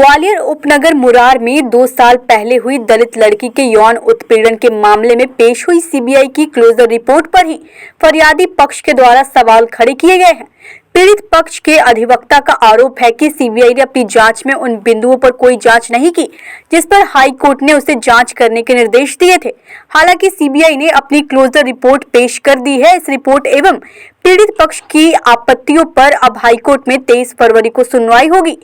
ग्वालियर उपनगर मुरार में 2 साल पहले हुई दलित लड़की के यौन उत्पीड़न के मामले में पेश हुई सीबीआई की क्लोजर रिपोर्ट पर ही फरियादी पक्ष के द्वारा सवाल खड़े किए गए हैं। पीड़ित पक्ष के अधिवक्ता का आरोप है कि सीबीआई ने अपनी जांच में उन बिंदुओं पर कोई जांच नहीं की जिस पर हाई कोर्ट ने उसे जांच करने के निर्देश दिए थे। हालांकि सीबीआई ने अपनी क्लोजर रिपोर्ट पेश कर दी है। इस रिपोर्ट एवं पीड़ित पक्ष की आपत्तियों पर अब हाईकोर्ट में 23 फरवरी को सुनवाई होगी।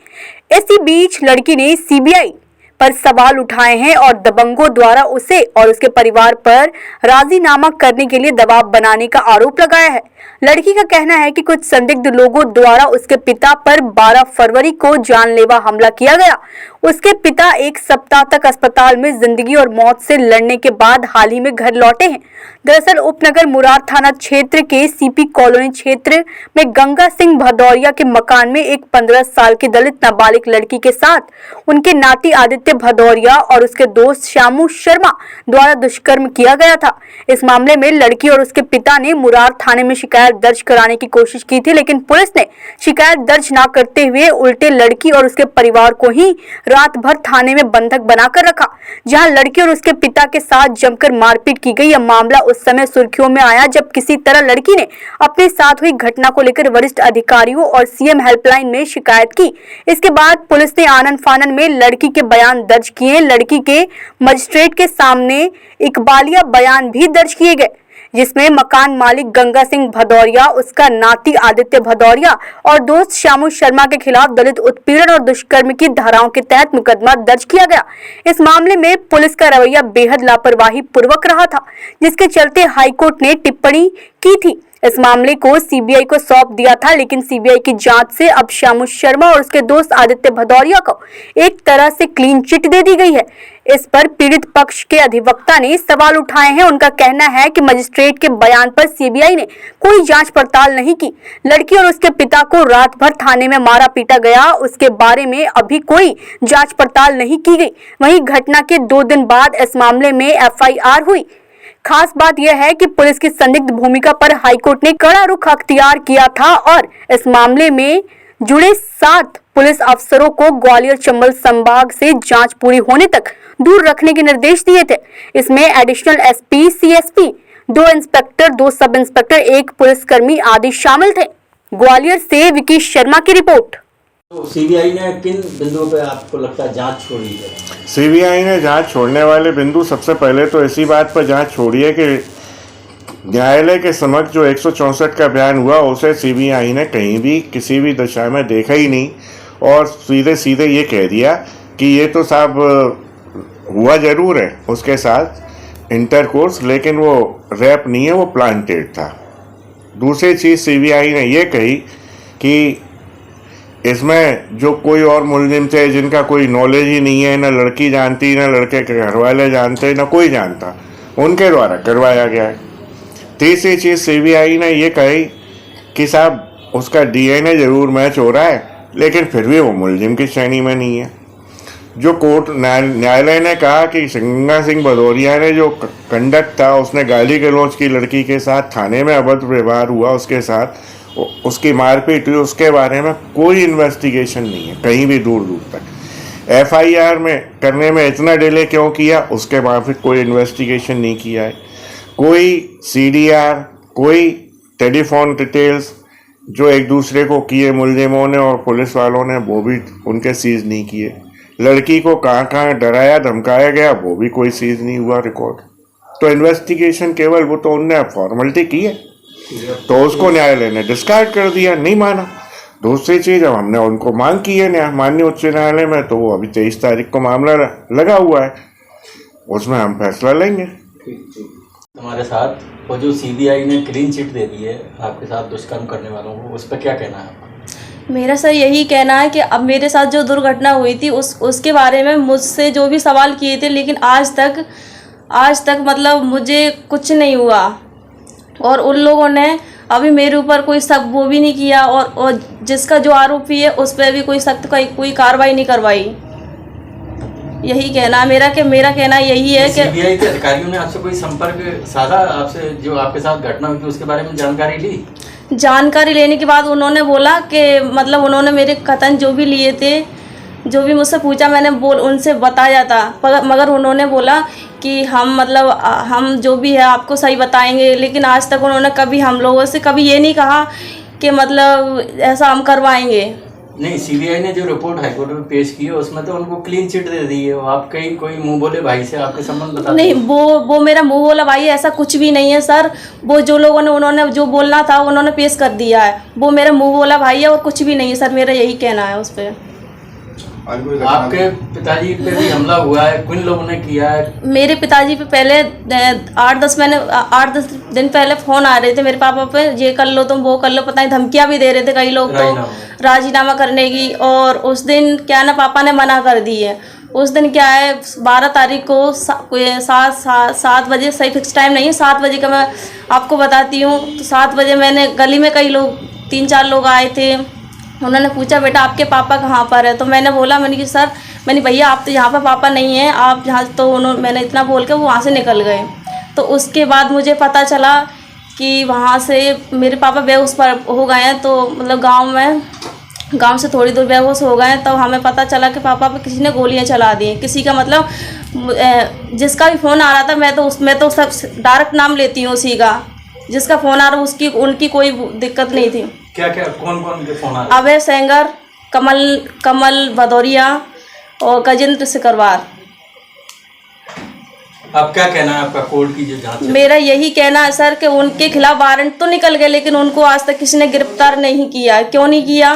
इसी बीच लड़की ने सीबीआई पर सवाल उठाए हैं और दबंगों द्वारा उसे और उसके परिवार पर राजीनामा करने के लिए दबाव बनाने का आरोप लगाया है। लड़की का कहना है कि कुछ संदिग्ध लोगों द्वारा उसके पिता पर 12 फरवरी को जानलेवा हमला किया गया। उसके पिता 1 सप्ताह तक अस्पताल में जिंदगी और मौत से लड़ने के बाद हाल ही में घर लौटे हैं। दरअसल उपनगर मुरार थाना क्षेत्र के सीपी कॉलोनी क्षेत्र में गंगा सिंह भदौरिया के मकान में एक 15 साल की दलित नाबालिग लड़की के साथ उनके नाती आदित्य भदौरिया और उसके दोस्त श्यामू शर्मा द्वारा दुष्कर्म किया गया था। इस मामले में लड़की और उसके पिता ने मुरार थाने में शिकायत दर्ज कराने की कोशिश की थी, लेकिन पुलिस ने शिकायत दर्ज न करते हुए उल्टे लड़की और उसके परिवार को ही रात भर थाने में बंधक बनाकर रखा, जहां लड़की और उसके पिता के साथ जमकर मारपीट की गई। यह मामला उस समय सुर्खियों में आया जब किसी तरह लड़की ने अपने साथ हुई घटना को लेकर वरिष्ठ अधिकारियों और सीएम हेल्पलाइन में शिकायत की। इसके बाद पुलिस ने आनन फानन में लड़की के बयान दर्ज किए। लड़की के मजिस्ट्रेट के सामने इकबालिया बयान भी दर्ज किए गए, जिसमें मकान मालिक गंगा सिंह भदौरिया, उसका नाती आदित्य भदौरिया और दोस्त श्यामू शर्मा के खिलाफ दलित उत्पीड़न और दुष्कर्म की धाराओं के तहत मुकदमा दर्ज किया गया। इस मामले में पुलिस का रवैया बेहद लापरवाही पूर्वक रहा था, जिसके चलते हाईकोर्ट ने टिप्पणी की थी। इस मामले को सीबीआई को सौंप दिया था, लेकिन सीबीआई की जांच से अब श्यामू शर्मा और उसके दोस्त आदित्य भदौरिया को एक तरह से क्लीन चिट दे दी गई है। इस पर पीड़ित पक्ष के अधिवक्ता ने सवाल उठाए हैं। उनका कहना है कि मजिस्ट्रेट के बयान पर सीबीआई ने कोई जांच पड़ताल नहीं की। लड़की और उसके पिता को रात भर थाने में मारा पीटा गया, उसके बारे में अभी कोई जांच पड़ताल नहीं की गई। वहीं घटना के 2 दिन बाद इस मामले में एफआईआर हुई। खास बात यह है कि पुलिस की संदिग्ध भूमिका पर हाईकोर्ट ने कड़ा रुख अख्तियार किया था और इस मामले में जुड़े 7 पुलिस अफसरों को ग्वालियर चंबल संभाग से जांच पूरी होने तक दूर रखने के निर्देश दिए थे। इसमें additional SP, CSP, 2 inspector, 2 sub inspector, 1 पुलिसकर्मी आदि शामिल थे। ग्वालियर से विकी शर्मा की रिपोर्ट। तो सीबीआई ने किन बिंदुओं पे आपको लगता है जांच छोड़ी है? सीबीआई ने जांच छोड़ने वाले बिंदु सबसे पहले तो इसी बात पर जांच छोड़ी है कि न्यायालय के समक्ष जो 164 का बयान हुआ उसे सीबीआई ने कहीं भी किसी भी दशा में देखा ही नहीं और सीधे सीधे ये कह दिया कि ये तो साहब हुआ जरूर है उसके साथ इंटरकोर्स, लेकिन वो रेप नहीं है, वो प्लांटेड था। दूसरी चीज़ सीबीआई ने ये कही कि इसमें जो कोई और मुलजिम थे जिनका कोई नॉलेज ही नहीं है, ना लड़की जानती, ना लड़के के घर वाले जानते, ना कोई जानता, उनके द्वारा करवाया गया है। तीसरी चीज़ सीबीआई ने ये कही कि साहब उसका डीएनए जरूर मैच हो रहा है, लेकिन फिर भी वो मुलजिम की श्रेणी में नहीं है। जो कोर्ट न्यायालय ने कहा कि गंगा सिंह भदौरिया ने जो कंडक्ट था, उसने गाली गलौज की लड़की के साथ, थाने में अभद्र व्यवहार हुआ उसके साथ, उसकी मारपीट हुई, उसके बारे में कोई इन्वेस्टिगेशन नहीं है कहीं भी दूर दूर तक। एफआईआर में करने में इतना डिले क्यों किया, उसके बाद फिर कोई इन्वेस्टिगेशन नहीं किया है। कोई सीडीआर, कोई टेलीफोन डिटेल्स जो एक दूसरे को किए मुलजिमों ने और पुलिस वालों ने, वो भी उनके सीज नहीं किए। लड़की को कहाँ कहाँ डराया धमकाया गया, वो भी कोई सीज नहीं हुआ रिकॉर्ड। तो इन्वेस्टिगेशन केवल वो तो उनने फॉर्मेलिटी की है, तो उसको न्यायालय ने डिस्कार्ड कर दिया, नहीं माना। दूसरी चीज़, अब हमने उनको मांग की है माननीय उच्च न्यायालय में, तो वो अभी 23 तारीख को मामला लगा हुआ है, उसमें हम फैसला लेंगे। हमारे साथ वो जो सीबीआई ने क्लीन चिट दे दी है आपके साथ दुष्कर्म करने वालों को, उस पर क्या कहना है? मेरा सर यही कहना है कि अब मेरे साथ जो दुर्घटना हुई थी उसके बारे में मुझसे जो भी सवाल किए थे, लेकिन आज तक मतलब मुझे कुछ नहीं हुआ और उन लोगों ने अभी मेरे ऊपर कोई शक वो भी नहीं किया और जिसका जो आरोपी है उस पर भी कोई सख्त कोई कार्रवाई नहीं करवाई। यही कहना मेरा कहना यही है कि सीबीआई के अधिकारियों ने आपसे कोई संपर्क साधा, आपसे जो आपके साथ घटना हुई थी उसके बारे में जानकारी ली? जानकारी लेने के बाद उन्होंने बोला कि मतलब उन्होंने मेरे कथन जो भी लिए थे जो भी मुझसे पूछा मैंने उनसे बताया था, मगर उन्होंने बोला कि हम मतलब हम जो भी है आपको सही बताएंगे। लेकिन आज तक उन्होंने कभी हम लोगों से कभी ये नहीं कहा कि मतलब ऐसा हम करवाएंगे। नहीं, सीबीआई ने जो रिपोर्ट हाईकोर्ट में पेश की है उसमें तो उनको क्लीन चिट दे दी है। आप कहीं कोई मुंह बोले भाई से आपके संबंध बता नहीं, वो मेरा मुंह बोला भाई ऐसा कुछ भी नहीं है सर। वो जो लोगों ने उन्होंने जो बोलना था उन्होंने पेश कर दिया है। वो मेरा मुंह बोला भाई है और कुछ भी नहीं है सर, मेरा यही कहना है उस पर। आपके पिताजी पे भी हमला हुआ है, किन लोगों ने किया है? मेरे पिताजी पे पहले 8-10 दिन पहले फ़ोन आ रहे थे मेरे पापा पे, ये कर लो तुम वो कर लो, पता नहीं धमकियां भी दे रहे थे कई लोग तो राजीनामा करने की। और उस दिन क्या ना पापा ने मना कर दी है। उस दिन क्या है 12 तारीख को 7 बजे, सही फिक्स टाइम नहीं है, 7 बजे का मैं आपको बताती हूँ। तो 7 बजे मैंने गली में कई लोग 3-4 लोग आए थे। उन्होंने पूछा बेटा आपके पापा कहाँ पर है? तो मैंने बोला मैंने कि सर मैंने भैया आप तो यहाँ पर पापा नहीं हैं आप यहाँ, तो मैंने इतना बोल के वो वहाँ से निकल गए। तो उसके बाद मुझे पता चला कि वहाँ से मेरे पापा बेहोश पर हो गए हैं। तो मतलब गांव से थोड़ी दूर बेहोश हो गए। तब हमें पता चला कि पापा पे किसी ने गोलियां चला दी हैं। किसी का मतलब जिसका भी फ़ोन आ रहा था मैं तो सब डायरेक्ट नाम लेती हूँ उसी का, जिसका फ़ोन आ रहा उनकी कोई दिक्कत नहीं थी। क्या कौन के फोन आ रहे? अभय सेंगर, कमल भदौरिया और गजेंद्र सिकरवार। अब क्या कहना है आपका कोर्ट की जो जांच है? मेरा यही कहना है सर कि उनके खिलाफ वारंट तो निकल गए लेकिन उनको आज तक किसी ने गिरफ्तार नहीं किया। क्यों नहीं किया?